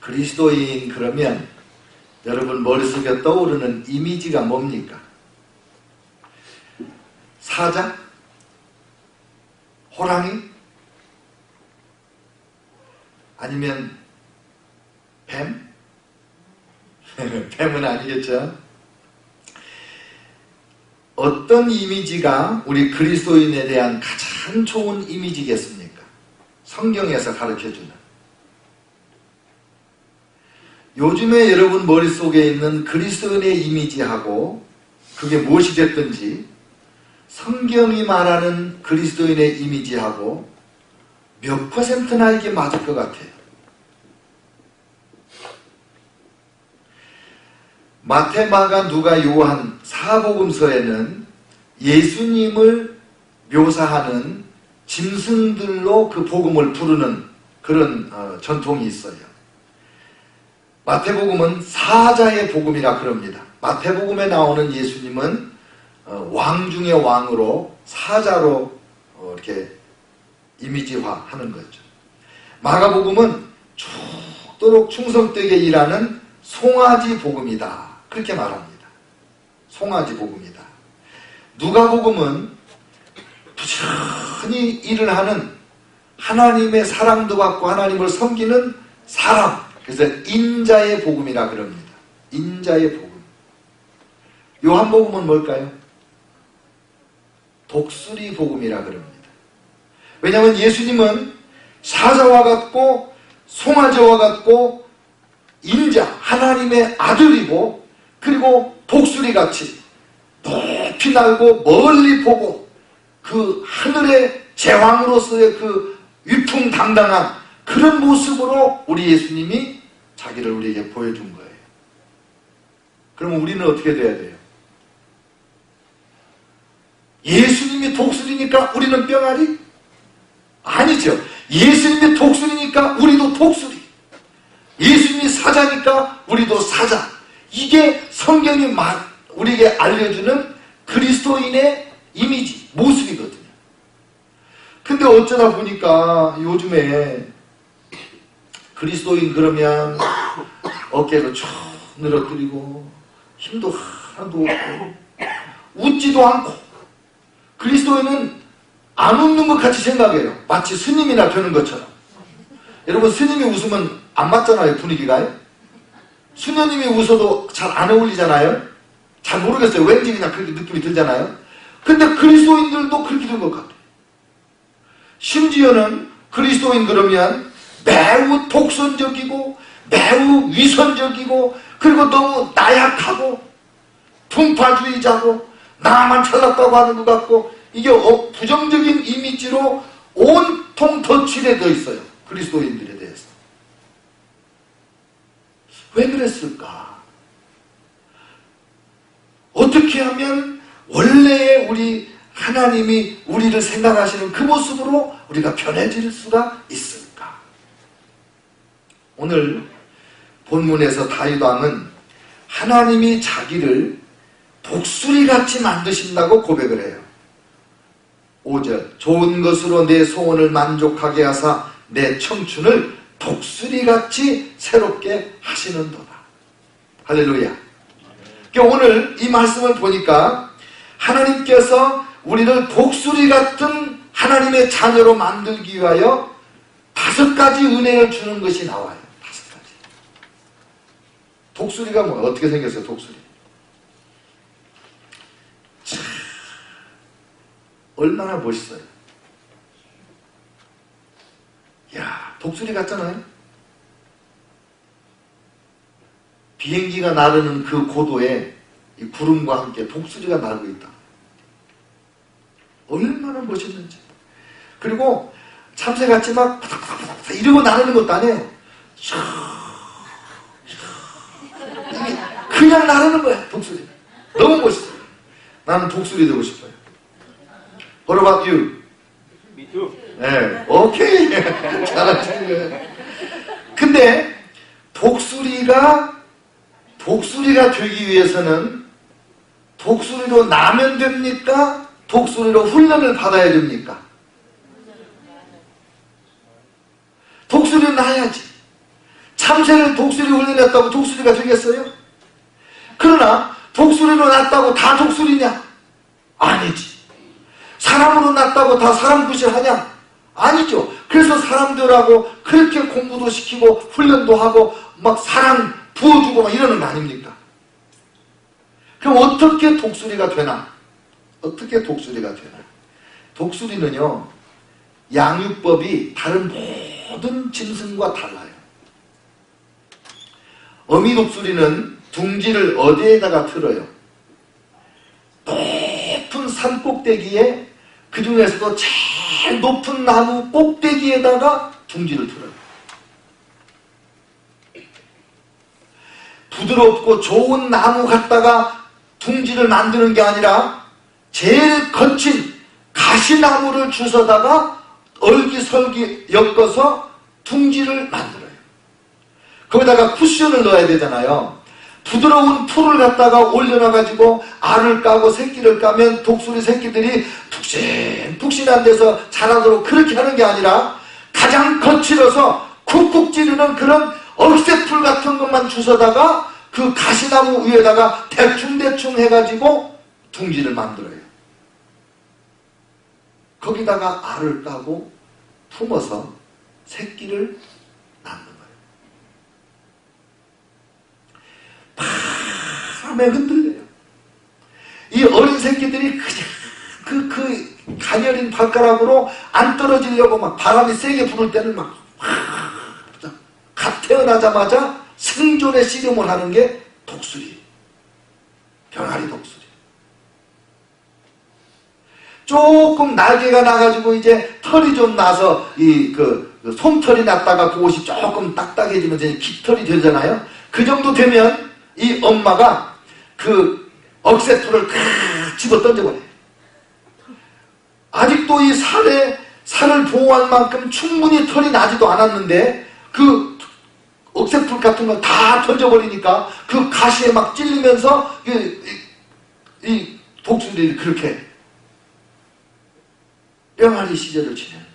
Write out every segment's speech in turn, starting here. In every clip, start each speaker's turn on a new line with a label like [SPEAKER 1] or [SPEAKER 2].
[SPEAKER 1] 그리스도인 그러면 여러분 머릿속에 떠오르는 이미지가 뭡니까? 사자? 호랑이? 아니면 뱀? 뱀은 아니겠죠? 어떤 이미지가 우리 그리스도인에 대한 가장 좋은 이미지겠습니까? 성경에서 가르쳐주는. 요즘에 여러분 머릿속에 있는 그리스도인의 이미지하고 그게 무엇이 됐든지 성경이 말하는 그리스도인의 이미지하고 몇 퍼센트나 이게 맞을 것 같아요. 마태, 마가, 누가, 요한 사복음서에는 예수님을 묘사하는 짐승들로 그 복음을 부르는 그런 전통이 있어요. 마태복음은 사자의 복음이라 그럽니다. 마태복음에 나오는 예수님은 왕 중의 왕으로 사자로 이렇게 이미지화하는 거죠. 마가복음은 죽도록 충성되게 일하는 송아지 복음이다. 그렇게 말합니다. 송아지 복음이다. 누가복음은 부지런히 일을 하는 하나님의 사랑도 받고 하나님을 섬기는 사람. 그래서 인자의 복음이라 그럽니다. 인자의 복음. 요한복음은 뭘까요? 독수리 복음이라 그럽니다. 왜냐하면 예수님은 사자와 같고 송아지와 같고 인자, 하나님의 아들이고 그리고 독수리같이 높이 날고 멀리 보고 그 하늘의 제왕으로서의 그 위풍당당한 그런 모습으로 우리 예수님이 자기를 우리에게 보여준 거예요. 그러면 우리는 어떻게 돼야 돼요? 예수님이 독수리니까 우리는 뿅아리? 아니죠. 예수님이 독수리니까 우리도 독수리. 예수님이 사자니까 우리도 사자. 이게 성경이 우리에게 알려주는 그리스도인의 이미지, 모습이거든요. 근데 어쩌다 보니까 요즘에 그리스도인 그러면 어깨를 쭉 늘어뜨리고 힘도 하나도 없고 웃지도 않고 그리스도인은 안 웃는 것 같이 생각해요. 마치 스님이나 되는 것처럼. 여러분 스님이 웃으면 안 맞잖아요, 분위기가요. 수녀님이 웃어도 잘 안 어울리잖아요. 잘 모르겠어요. 왠지 그냥 그렇게 느낌이 들잖아요. 근데 그리스도인들도 그렇게 된 것 같아요. 심지어는 그리스도인 그러면 매우 독선적이고 매우 위선적이고 그리고 너무 나약하고 분파주의자고 나만 잘났다고 하는 것 같고 이게 부정적인 이미지로 온통 덧칠해져 있어요. 그리스도인들에 대해서. 왜 그랬을까? 어떻게 하면 원래의 우리 하나님이 우리를 생각하시는 그 모습으로 우리가 변해질 수가 있을까? 오늘 본문에서 다윗왕은 하나님이 자기를 독수리같이 만드신다고 고백을 해요. 5절 좋은 것으로 내 소원을 만족하게 하사 내 청춘을 독수리같이 새롭게 하시는도다. 할렐루야. 오늘 이 말씀을 보니까 하나님께서 우리를 독수리 같은 하나님의 자녀로 만들기 위하여 5가지 은혜를 주는 것이 나와요. 5가지. 독수리가 뭐야? 어떻게 생겼어요? 독수리. 참, 얼마나 멋있어요. 야, 독수리 같잖아요. 비행기가 나르는 그 고도에 이 구름과 함께 독수리가 날고 있다. 얼마나 멋있는지. 그리고 참새같이 막 이러고 나르는 것도 아니에요. 그냥 나르는 거야, 독수리. 너무 멋있어요. 나는 독수리 되고 싶어요. What about you?
[SPEAKER 2] Me too.
[SPEAKER 1] 네, 오케이. 잘하시네. 근데 독수리가 되기 위해서는 독수리로 나면 됩니까? 독수리로 훈련을 받아야 됩니까? 독수리는 나야지. 3세를 독수리 훈련했다고 독수리가 되겠어요? 그러나 독수리로 낳았다고 다 독수리냐? 아니지. 사람으로 낳았다고 다 사람 구실하냐? 아니죠. 그래서 사람들하고 그렇게 공부도 시키고 훈련도 하고 막 사랑 부어주고 막 이러는 거 아닙니까? 그럼 어떻게 독수리가 되나? 어떻게 독수리가 되나? 독수리는요, 양육법이 다른 모든 짐승과 달라요. 어미 독수리는 둥지를 어디에다가 틀어요? 높은 산 꼭대기에, 그 중에서도 제일 높은 나무 꼭대기에다가 둥지를 틀어요. 부드럽고 좋은 나무 갖다가 둥지를 만드는 게 아니라 제일 거친 가시나무를 주워다가 얼기설기 엮어서 둥지를 만들어요. 거기다가 쿠션을 넣어야 되잖아요. 부드러운 풀을 갖다가 올려놔가지고 알을 까고 새끼를 까면 독수리 새끼들이 푹신푹신한 데서 자라도록 그렇게 하는 게 아니라 가장 거칠어서 쿡쿡 찌르는 그런 억새풀 같은 것만 주워다가 그 가시나무 위에다가 대충대충 해가지고 둥지를 만들어요. 거기다가 알을 까고 품어서 새끼를 낳는 거예요. 바람에 흔들려요. 이 어린 새끼들이 그냥 그 가녀린 발가락으로 안 떨어지려고 막 바람이 세게 부를 때는 막 갓 태어나자마자 생존의 씨름을 하는 게 독수리, 병아리 독수리. 조금 날개가 나가지고 이제 털이 좀 나서 그 솜털이 났다가 그곳이 조금 딱딱해지면 이제 깃털이 되잖아요. 그 정도 되면 이 엄마가 그 억새털을 집어 던져버려요. 아직도 이 살을 보호할 만큼 충분히 털이 나지도 않았는데 그 억새풀 같은 걸 다 던져버리니까 그 가시에 막 찔리면서 이 독수리를 그렇게 병아리 시절을 지내는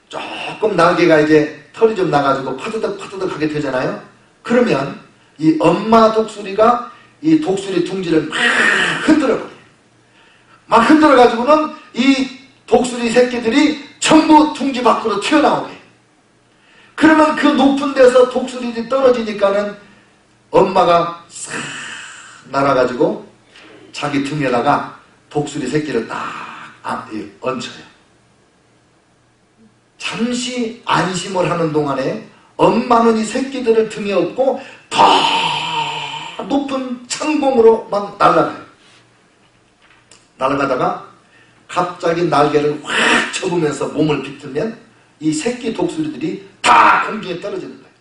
[SPEAKER 1] 거예요. 조금 날개가 이제 털이 좀 나가지고 파드덕 하게 되잖아요. 그러면 이 엄마 독수리가 이 독수리 둥지를 막 흔들어버려요. 막 흔들어가지고는 이 독수리 새끼들이 전부 둥지 밖으로 튀어나오게 해요. 그러면 그 높은 데서 독수리들이 떨어지니까는 엄마가 싹 날아가지고 자기 등에다가 독수리 새끼를 딱 얹혀요. 잠시 안심을 하는 동안에 엄마는 이 새끼들을 등에 업고 더 높은 창공으로 막 날아가요. 날아가다가 갑자기 날개를 확 쳐보면서 몸을 비틀면 이 새끼 독수리들이 다 공중에 떨어지는 거예요.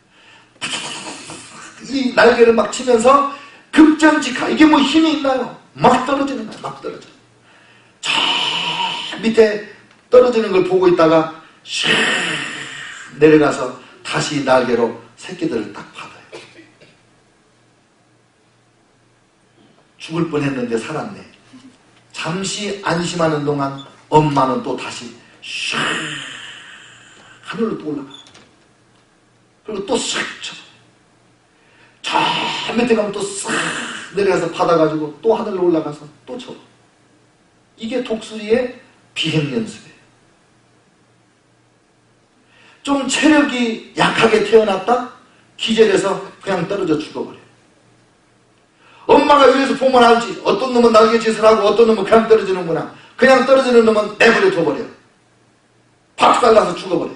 [SPEAKER 1] 이 날개를 막 치면서 급전직하, 이게 뭐 힘이 있나요? 막 떨어지는 거예요. 막 떨어져. 저 밑에 떨어지는 걸 보고 있다가 슉 내려가서 다시 날개로 새끼들을 딱 받아요. 죽을 뻔했는데 살았네. 잠시 안심하는 동안 엄마는 또 다시 슉 하늘로 또 올라가. 그리고 또 쓱 쳐. 저 밑에 가면 또 싹 내려가서 받아가지고 또 하늘로 올라가서 또 쳐. 이게 독수리의 비행 연습이에요. 좀 체력이 약하게 태어났다? 기절해서 그냥 떨어져 죽어버려요. 엄마가 위에서 보면 알지. 어떤 놈은 날개짓을 하고 어떤 놈은 그냥 떨어지는구나. 그냥 떨어지는 놈은 내버려 둬버려. 박살나서 죽어버려.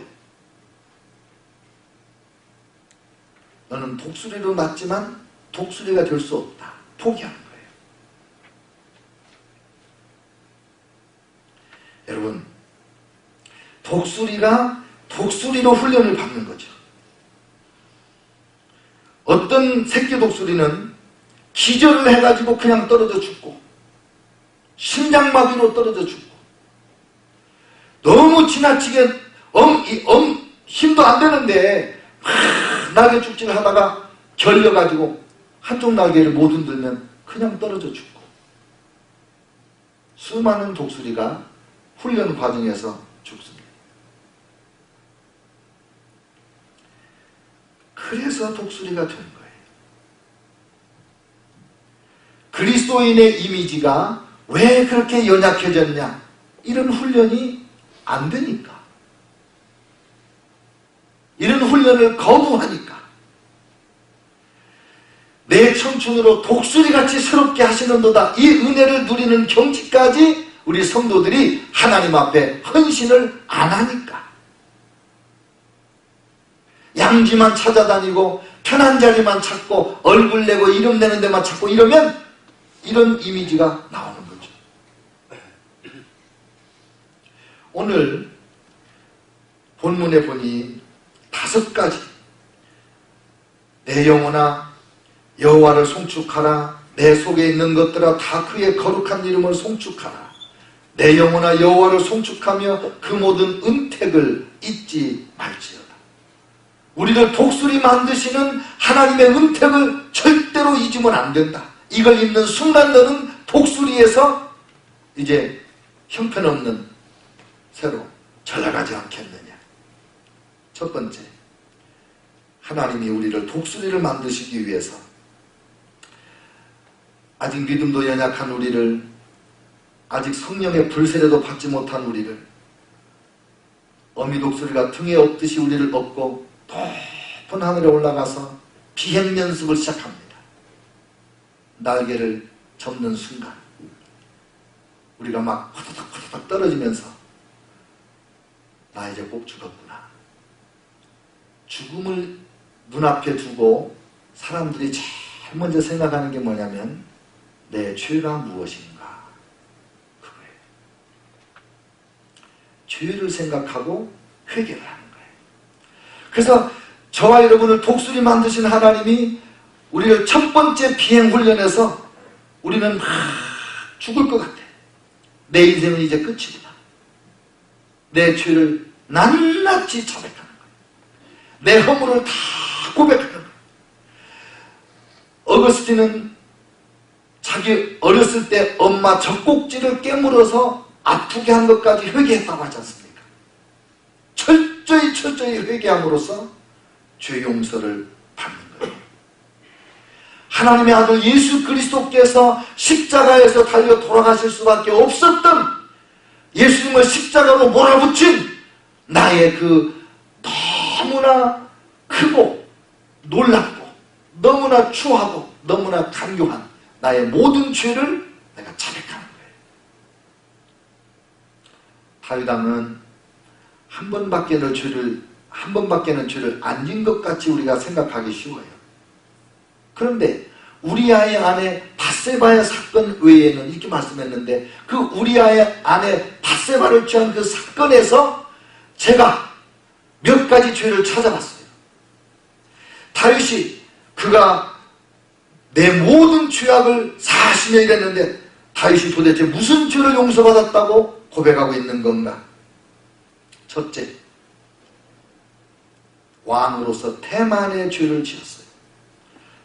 [SPEAKER 1] 너는 독수리로 낳지만 독수리가 될 수 없다. 포기하는 거예요. 여러분, 독수리가 독수리로 훈련을 받는 거죠. 어떤 새끼 독수리는 기절을 해가지고 그냥 떨어져 죽고 심장마비로 떨어져 죽고 너무 지나치게 힘도 안 되는데 날개 축질 하다가 결려가지고 한쪽 날개를 못 흔들면 그냥 떨어져 죽고 수많은 독수리가 훈련 과정에서 죽습니다. 그래서 독수리가 된 거예요. 그리스도인의 이미지가 왜 그렇게 연약해졌냐? 이런 훈련이 안 되니까. 이런 훈련을 거부하니까. 내 청춘으로 독수리같이 새롭게 하시는도다. 이 은혜를 누리는 경지까지 우리 성도들이 하나님 앞에 헌신을 안 하니까. 양지만 찾아다니고 편한 자리만 찾고 얼굴 내고 이름 내는 데만 찾고 이러면 이런 이미지가 나오는 거죠. 오늘 본문에 보니 5가지 내 영혼아 여호와를 송축하라. 내 속에 있는 것들아 다 그의 거룩한 이름을 송축하라. 내 영혼아 여호와를 송축하며 그 모든 은택을 잊지 말지어다. 우리를 독수리 만드시는 하나님의 은택을 절대로 잊으면 안 된다. 이걸 잊는 순간 너는 독수리에서 이제 형편없는 새로 전락하지 않겠느냐. 첫 번째, 하나님이 우리를 독수리를 만드시기 위해서 아직 믿음도 연약한 우리를, 아직 성령의 불세례도 받지 못한 우리를, 어미 독수리가 등에 업듯이 우리를 업고 높은 하늘에 올라가서 비행 연습을 시작합니다. 날개를 접는 순간 우리가 막 후다닥 떨어지면서 나 이제 꼭 죽었구나. 죽음을 눈앞에 두고 사람들이 제일 먼저 생각하는 게 뭐냐면 내 죄가 무엇인가, 그거예요. 죄를 생각하고 회개를 하는 거예요. 그래서 저와 여러분을 독수리 만드신 하나님이 우리를 첫 번째 비행 훈련에서 우리는 막 죽을 것 같아. 내 인생은 이제 끝이구나. 내 죄를 낱낱이 자백하는 거예요. 내 허물을 다 고백하는 거예요. 어거스틴은 자기 어렸을 때 엄마 젖꼭지를 깨물어서 아프게 한 것까지 회개했다고 하지 않습니까? 철저히 회개함으로써 죄 용서를 받는 거예요. 하나님의 아들 예수 그리스도께서 십자가에서 달려 돌아가실 수밖에 없었던 예수님을 십자가로 몰아붙인 나의 그 너무나 크고 놀랍고 너무나 추하고 너무나 간교한 나의 모든 죄를 내가 자백하는 거예요. 다윗 왕은 한 번밖에는 죄를 안 진 것 같이 우리가 생각하기 쉬워요. 그런데 우리아의 아내 밧세바의 사건 외에는 이렇게 말씀했는데 그 우리아의 아내 밧세바를 취한 그 사건에서 제가 몇 가지 죄를 찾아봤어요. 다윗이 그가 내 모든 죄악을 40년 일했는데 다윗이 도대체 무슨 죄를 용서받았다고 고백하고 있는 건가? 첫째, 왕으로서 태만의 죄를 지었어요.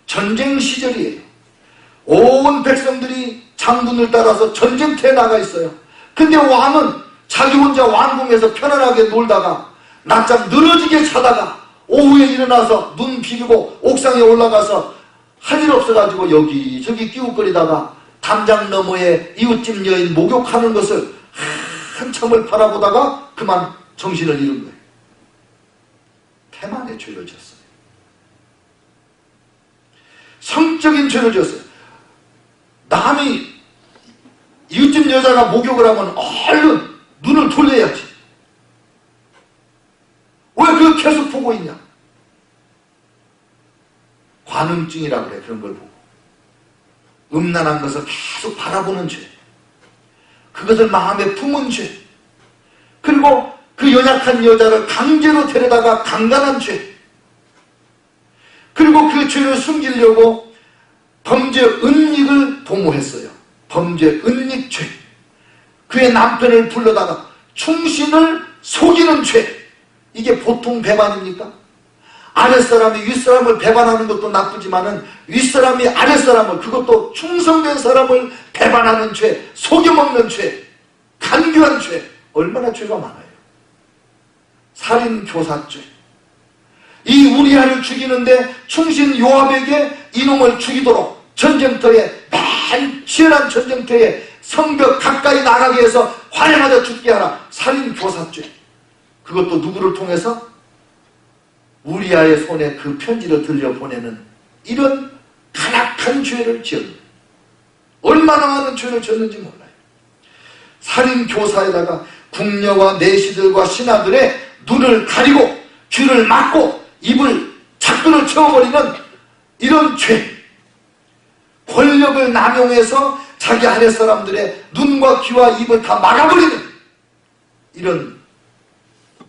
[SPEAKER 1] 전쟁 시절이에요. 온 백성들이 장군을 따라서 전쟁터에 나가 있어요. 근데 왕은 자기 혼자 왕궁에서 편안하게 놀다가 낮잠 늘어지게 자다가 오후에 일어나서 눈 비비고 옥상에 올라가서 할 일 없어가지고 여기저기 끼웃거리다가 담장 너머에 이웃집 여인 목욕하는 것을 한참을 바라보다가 그만 정신을 잃은 거예요. 태만의 죄를 지었어요. 성적인 죄를 지었어요. 남이 이웃집 여자가 목욕을 하면 얼른 눈을 돌려야지. 왜 그걸 계속 보고 있냐? 관음증이라고 그래. 그런 걸 보고 음란한 것을 계속 바라보는 죄, 그것을 마음에 품은 죄, 그리고 그 연약한 여자를 강제로 데려다가 강간한 죄, 그리고 그 죄를 숨기려고 범죄 은닉을 도모했어요. 범죄 은닉죄. 그의 남편을 불러다가 충신을 속이는 죄. 이게 보통 배반입니까? 아랫사람이 윗사람을 배반하는 것도 나쁘지만은 윗사람이 아랫사람을, 그것도 충성된 사람을 배반하는 죄, 속여먹는 죄, 간교한 죄, 얼마나 죄가 많아요. 살인교사죄, 이 우리아를 죽이는데 충신 요압에게 이놈을 죽이도록 전쟁터에, 맨 치열한 전쟁터에 성벽 가까이 나가게 해서 활에 맞아 죽게 하라. 살인교사죄. 그것도 누구를 통해서? 우리아의 손에 그 편지를 들려보내는 이런 간악한 죄를 지었는데, 얼마나 많은 죄를 지었는지 몰라요. 살인교사에다가 궁녀와 내시들과 신하들의 눈을 가리고 귀를 막고 입을 작두를 채워버리는 이런 죄, 권력을 남용해서 자기 아래 사람들의 눈과 귀와 입을 다 막아버리는 이런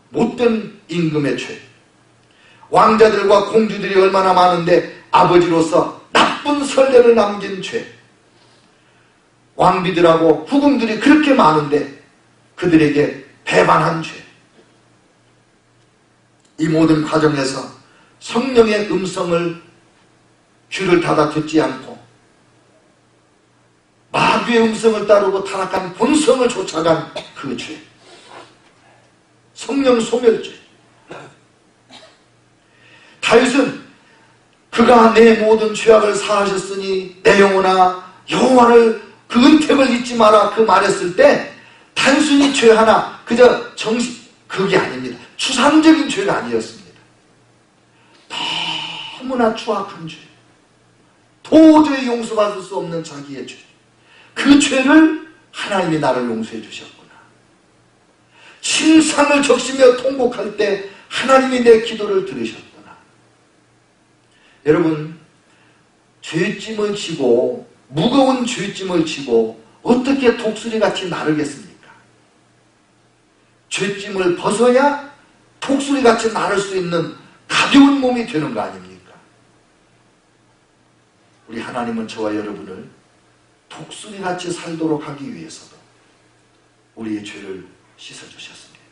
[SPEAKER 1] 못된 임금의 죄. 왕자들과 공주들이 얼마나 많은데 아버지로서 나쁜 선례를 남긴 죄. 왕비들하고 후궁들이 그렇게 많은데 그들에게 배반한 죄. 이 모든 과정에서 성령의 음성을 귀를 닫아 듣지 않고 마귀의 음성을 따르고 타락한 본성을 쫓아간 그 죄. 성령 소멸죄. 다윗은 그가 내 모든 죄악을 사하셨으니 내 영혼아 여호와를 그 은택을 잊지 마라 그 말했을 때 단순히 죄 하나 그저 그게 아닙니다. 추상적인 죄가 아니었습니다. 너무나 추악한 죄, 도저히 용서받을 수 없는 자기의 죄, 그 죄를 하나님이 나를 용서해 주셨구나. 신상을 적시며 통곡할 때 하나님이 내 기도를 들으셨구나. 여러분, 죄짐을 지고 무거운 죄짐을 지고 어떻게 독수리같이 나르겠습니까? 죄짐을 벗어야 독수리같이 나를 수 있는 가벼운 몸이 되는 거 아닙니까? 우리 하나님은 저와 여러분을 독수리같이 살도록 하기 위해서도 우리의 죄를 씻어주셨습니다.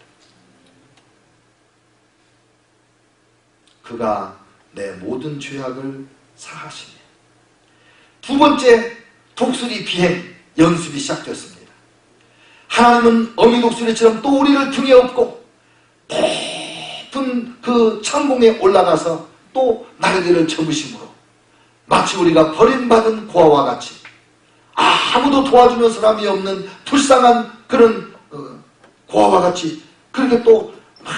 [SPEAKER 1] 그가 내 모든 죄악을 사하시네. 두 번째 독수리 비행 연습이 시작되었습니다. 하나님은 어미 독수리처럼 또 우리를 등에 업고 높은 그 창공에 올라가서 또 날개를 접으심으로 마치 우리가 버림받은 고아와 같이 아무도 도와주는 사람이 없는 불쌍한 그런 고아와 같이 그렇게 또 막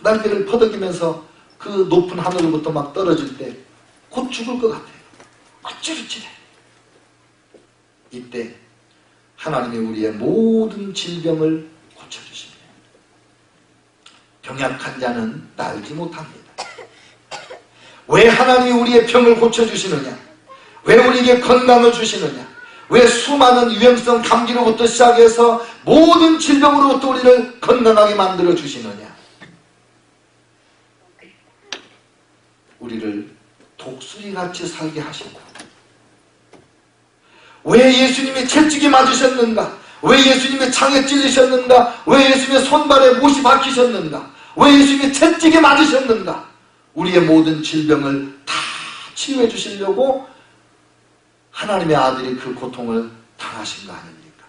[SPEAKER 1] 날개를 퍼덕이면서 그 높은 하늘로부터 막 떨어질 때 곧 죽을 것 같아요. 아찔아찔해. 이때 하나님이 우리의 모든 질병을 고쳐주십니다. 병약한 자는 날지 못합니다. 왜 하나님이 우리의 병을 고쳐주시느냐? 왜 우리에게 건강을 주시느냐? 왜 수많은 유행성 감기로부터 시작해서 모든 질병으로부터 우리를 건강하게 만들어 주시느냐? 우리를 독수리같이 살게 하신다. 왜 예수님이 채찍이 맞으셨는가? 왜 예수님이 창에 찔리셨는가? 왜 예수님의 손발에 못이 박히셨는가? 왜 예수님이 채찍이 맞으셨는가? 우리의 모든 질병을 다 치유해 주시려고 하나님의 아들이 그 고통을 당하신 거 아닙니까?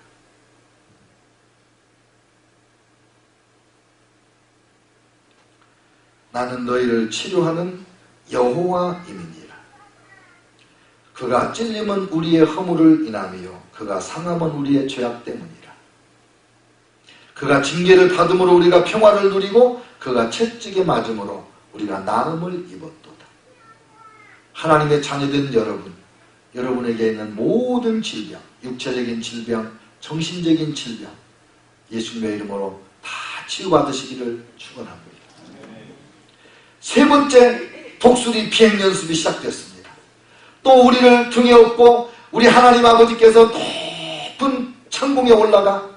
[SPEAKER 1] 나는 너희를 치료하는 여호와임이니라. 그가 찔림은 우리의 허물을 인함이요 그가 상함은 우리의 죄악 때문이라. 그가 징계를 받음으로 우리가 평화를 누리고 그가 채찍에 맞음으로 우리가 나음을 입었도다. 하나님의 자녀된 여러분, 여러분에게 있는 모든 질병, 육체적인 질병, 정신적인 질병 예수님의 이름으로 다 치유받으시기를 축원합니다. 세 번째 독수리 비행 연습이 시작됐습니다. 또 우리를 등에 업고 우리 하나님 아버지께서 높은 천공에 올라가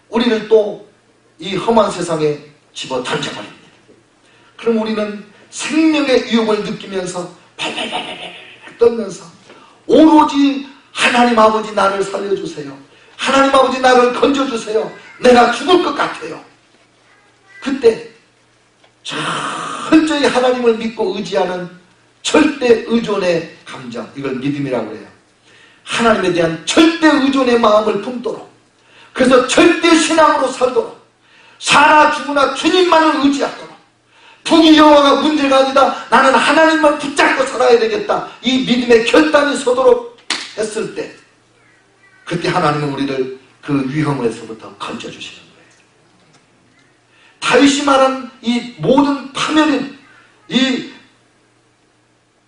[SPEAKER 1] 우리를 또 이 험한 세상에 집어 던져버립니다. 그럼 우리는 생명의 유혹을 느끼면서 발발발발 떨면서 오로지 하나님 아버지 나를 살려주세요. 하나님 아버지 나를 건져주세요. 내가 죽을 것 같아요. 그때 철저히 하나님을 믿고 의지하는 절대 의존의 감정, 이걸 믿음이라고 해요. 하나님에 대한 절대 의존의 마음을 품도록, 그래서 절대 신앙으로 살도록, 사나 죽으나 주님만을 의지하도록, 북이 여호와가 문제가 아니다. 나는 하나님만 붙잡고 살아야 되겠다. 이 믿음의 결단이 서도록 했을 때, 그때 하나님은 우리를 그 위험에서부터 건져주시는 거예요. 다윗이 말한 이 모든 파멸인, 이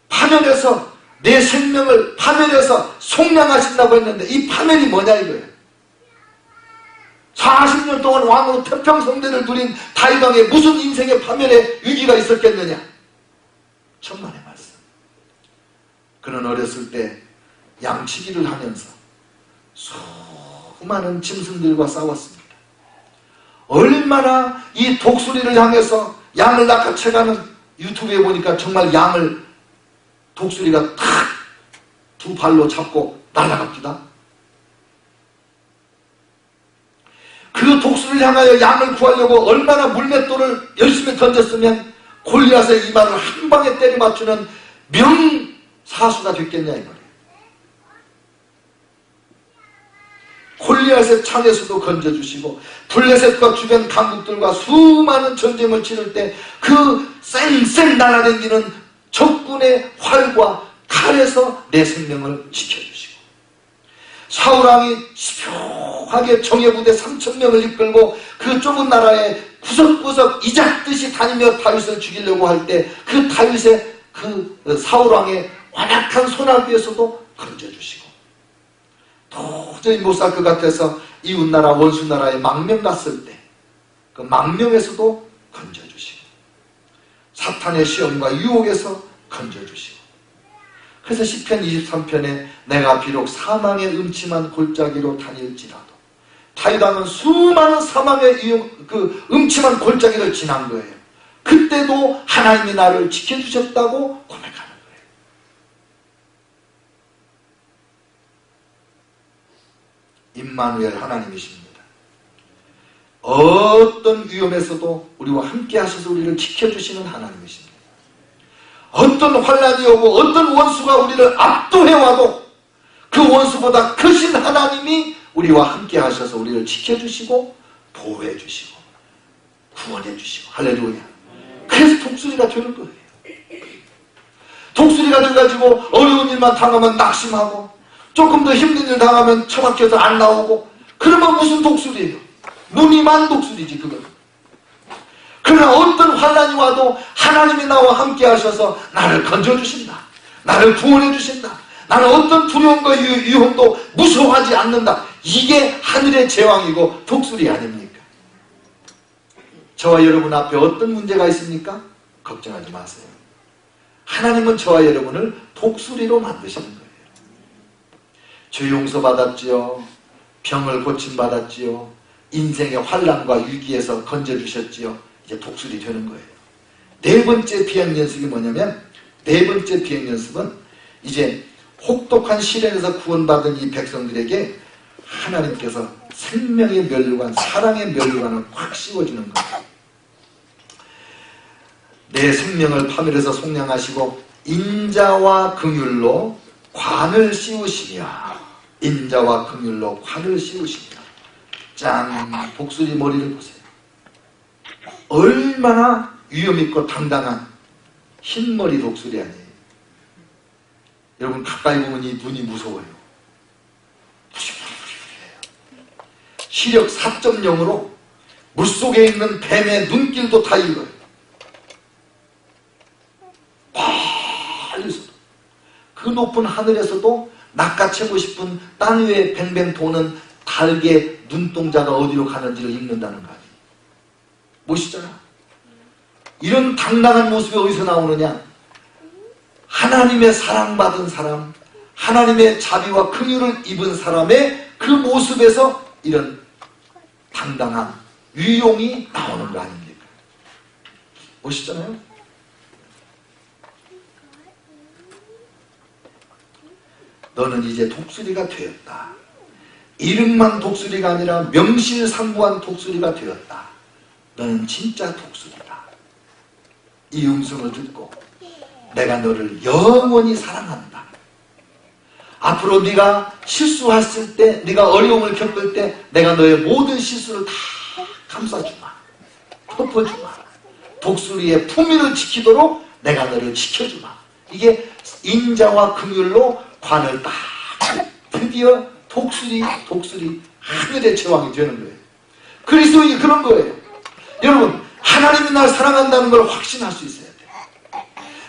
[SPEAKER 1] 파멸에서 내 생명을 파멸해서 속량하신다고 했는데, 이 파멸이 뭐냐 이거예요. 40년 동안 왕으로 태평성대를 누린 다윗 왕에 무슨 인생의 파멸의 위기가 있었겠느냐. 천만의 말씀. 그는 어렸을 때 양치기를 하면서 수많은 짐승들과 싸웠습니다. 얼마나 이 독수리를 향해서 양을 낚아채가는, 유튜브에 보니까 정말 양을 독수리가 탁 두 발로 잡고 날아갑니다. 그 독수리를 향하여 양을 구하려고 얼마나 물맷돌을 열심히 던졌으면 골리앗의 이마를 한 방에 때려 맞추는 명사수가 됐겠냐 이 말이에요. 골리앗의 창에서도 건져주시고, 블레셋과 주변 강국들과 수많은 전쟁을 치를 때 그 쌩쌩 날아다니는 적군의 활과 칼에서 내 생명을 지켜주시고, 사울왕이 시표하게 정예부대 3,000명을 이끌고 그 좁은 나라에 구석구석 이잡듯이 다니며 다윗을 죽이려고 할 때, 그 다윗의 그 사울왕의 완악한 손아귀에서도 건져주시고, 도저히 못 살 것 같아서 이웃나라 원수나라에 망명 갔을 때 그 망명에서도 건져주시고, 사탄의 시험과 유혹에서 건져주시고, 그래서 시편 23편에 내가 비록 사망의 음침한 골짜기로 다닐지라도, 다윗 왕은 수많은 사망의 그 음침한 골짜기를 지난 거예요. 그때도 하나님이 나를 지켜주셨다고 고백하는 거예요. 임마누엘 하나님이십니다. 어떤 위험에서도 우리와 함께 하셔서 우리를 지켜주시는 하나님이십니다. 어떤 환란이 오고 어떤 원수가 우리를 압도해와도 그 원수보다 크신 하나님이 우리와 함께 하셔서 우리를 지켜주시고 보호해주시고 구원해주시고, 할렐루야. 그래서 독수리가 되는 거예요. 독수리가 돼가지고 어려운 일만 당하면 낙심하고, 조금 더 힘든 일 당하면 처박혀서 안 나오고, 그러면 무슨 독수리예요? 무늬만 독수리지 그건. 그러나 어떤 환란이 와도 하나님이 나와 함께 하셔서 나를 건져주신다, 나를 구원해주신다, 나는 어떤 두려움과 위험도 무서워하지 않는다. 이게 하늘의 제왕이고 독수리 아닙니까? 저와 여러분 앞에 어떤 문제가 있습니까? 걱정하지 마세요. 하나님은 저와 여러분을 독수리로 만드시는 거예요. 죄 용서받았지요, 병을 고침받았지요, 인생의 환란과 위기에서 건져주셨지요. 이제 독수리 되는 거예요. 네 번째 비행연습이 뭐냐면, 네 번째 비행연습은 이제 혹독한 시련에서 구원받은 이 백성들에게 하나님께서 생명의 면류관, 사랑의 면류관을 확 씌워주는 거예요. 내 생명을 파멸해서 속량하시고 인자와 긍휼로 관을 씌우시며, 인자와 긍휼로 관을 씌우시며. 짠, 독수리 머리를 보세요. 얼마나 위험있고 당당한 흰머리 독수리 아니에요? 여러분 가까이 보면 이 눈이 무서워요. 시력 4.0으로 물속에 있는 뱀의 눈길도 다 읽어요. 멀리서도, 그 높은 하늘에서도 낚아채고 싶은 땅 위에 뱅뱅 도는 달개 눈동자가 어디로 가는지를 읽는다는 거 아니에요? 멋있잖아. 이런 당당한 모습이 어디서 나오느냐? 하나님의 사랑받은 사람, 하나님의 자비와 긍휼을 입은 사람의 그 모습에서 이런 당당한 위용이 나오는 거 아닙니까? 멋있잖아요? 너는 이제 독수리가 되었다. 이름만 독수리가 아니라 명실상부한 독수리가 되었다. 너는 진짜 독수리다. 이 음성을 듣고 내가 너를 영원히 사랑한다. 앞으로 네가 실수했을 때, 네가 어려움을 겪을 때 내가 너의 모든 실수를 다 감싸주마, 덮어주마, 독수리의 품위를 지키도록 내가 너를 지켜주마. 이게 인자와 긍휼로 관을 딱 드디어 독수리 하늘의 제왕이 되는 거예요. 그리스도인이 그런 거예요. 여러분, 하나님이 날 사랑한다는 걸 확신할 수 있어야 돼요.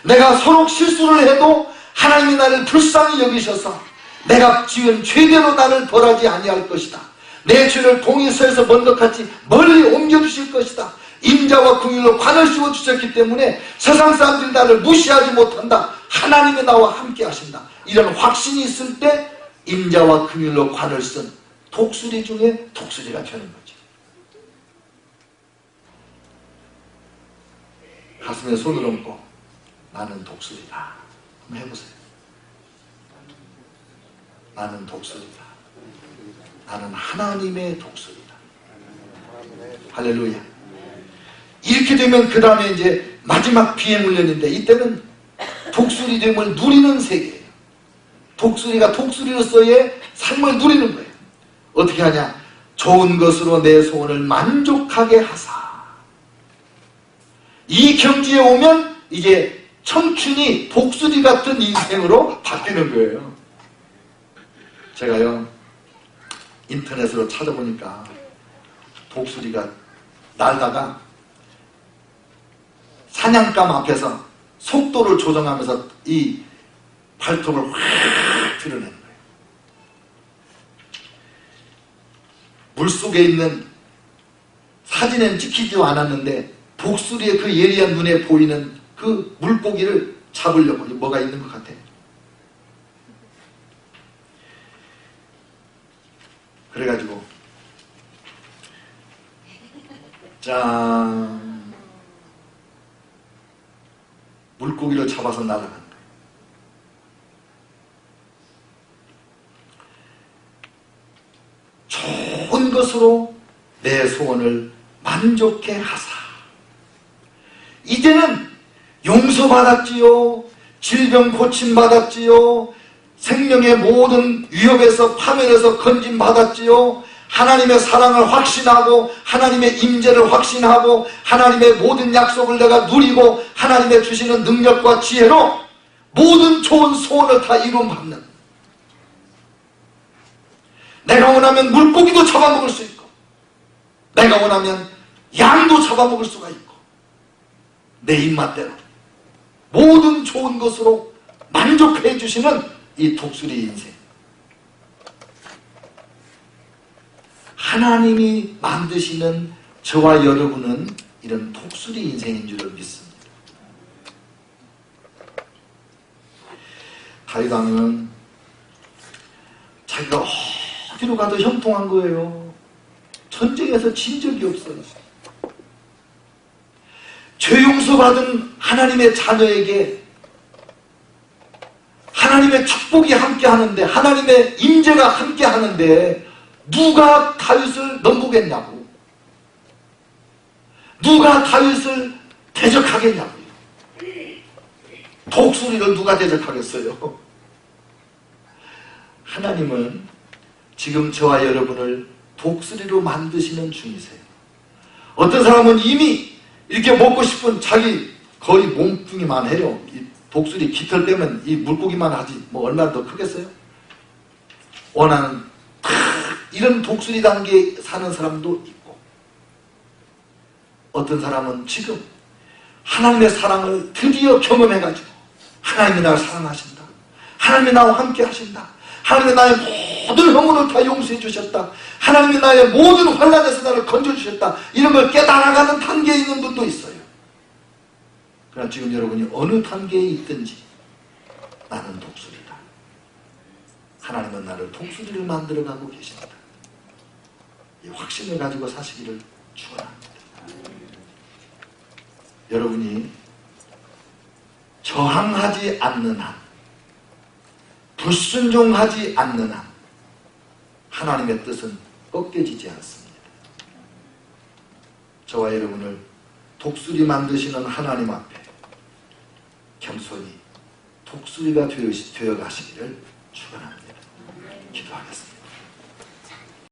[SPEAKER 1] 내가 서로 실수를 해도 하나님이 나를 불쌍히 여기셔서 내가 지은 죄대로 나를 벌하지 아니할 것이다. 내 죄를 동에서에서 먼 것 같이 멀리 옮겨주실 것이다. 인자와 긍휼로 관을 씌워주셨기 때문에 세상 사람들이 나를 무시하지 못한다. 하나님이 나와 함께 하신다. 이런 확신이 있을 때 인자와 긍휼로 관을 쓴 독수리 중에 독수리가 되는 거죠. 가슴에 손을 얹고 나는 독수리다. 한번 해보세요. 나는 독수리다. 나는 하나님의 독수리다. 할렐루야. 이렇게 되면 그 다음에 이제 마지막 비행훈련인데 이때는 독수리 됨을 누리는 세계예요. 독수리가 독수리로서의 삶을 누리는 거예요. 어떻게 하냐? 좋은 것으로 내 소원을 만족하게 하사. 이 경지에 오면 이제 청춘이 독수리 같은 인생으로 바뀌는 거예요. 제가요 인터넷으로 찾아보니까 독수리가 날다가 사냥감 앞에서 속도를 조정하면서 이 발톱을 확 드러내는 거예요. 물속에 있는 사진엔 찍히지도 않았는데 독수리의 그 예리한 눈에 보이는 그 물고기를 잡으려고 뭐가 있는 것 같아요. 그래가지고 짠 물고기를 잡아서 날아간 거예요. 좋은 것으로 내 소원을 만족해 하사. 이제는 용서받았지요. 질병 고침받았지요. 생명의 모든 위협에서 파멸에서 건짐받았지요. 하나님의 사랑을 확신하고 하나님의 임재를 확신하고 하나님의 모든 약속을 내가 누리고 하나님의 주시는 능력과 지혜로 모든 좋은 소원을 다 이루어받는, 내가 원하면 물고기도 잡아먹을 수 있고 내가 원하면 양도 잡아먹을 수가 있고 내 입맛대로 모든 좋은 것으로 만족해 주시는 이 독수리 인생. 하나님이 만드시는 저와 여러분은 이런 독수리 인생인 줄을 믿습니다. 다윗 왕은 자기가 어디로 가도 형통한 거예요. 전쟁에서 진 적이 없어요. 죄 용서받은 하나님의 자녀에게 하나님의 축복이 함께 하는데, 하나님의 임재가 함께 하는데 누가 다윗을 넘보겠냐고, 누가 다윗을 대적하겠냐고요. 독수리를 누가 대적하겠어요? 하나님은 지금 저와 여러분을 독수리로 만드시는 중이세요. 어떤 사람은 이미 이렇게 먹고 싶은 자기 거의 몸뚱이만 해요. 이 독수리 깃털 빼면 이 물고기만 하지 뭐 얼마나 더 크겠어요? 원하는 이런 독수리 단계에 사는 사람도 있고, 어떤 사람은 지금 하나님의 사랑을 드디어 경험해가지고 하나님이 나를 사랑하신다, 하나님이 나와 함께 하신다, 하나님이 나의 모든 허물을 다 용서해 주셨다, 하나님이 나의 모든 환난에서 나를 건져주셨다, 이런 걸 깨달아가는 단계에 있는 분도 있어요. 그러나 지금 여러분이 어느 단계에 있든지 나는 독수리다. 하나님은 나를 독수리를 만들어가고 계신다. 이 확신을 가지고 사시기를 축원합니다. 여러분이 저항하지 않는 한, 불순종하지 않는 한 하나님의 뜻은 꺾여지지 않습니다. 저와 여러분을 독수리 만드시는 하나님 앞에 겸손히 독수리가 되어 가시기를 축원합니다. 기도하겠습니다.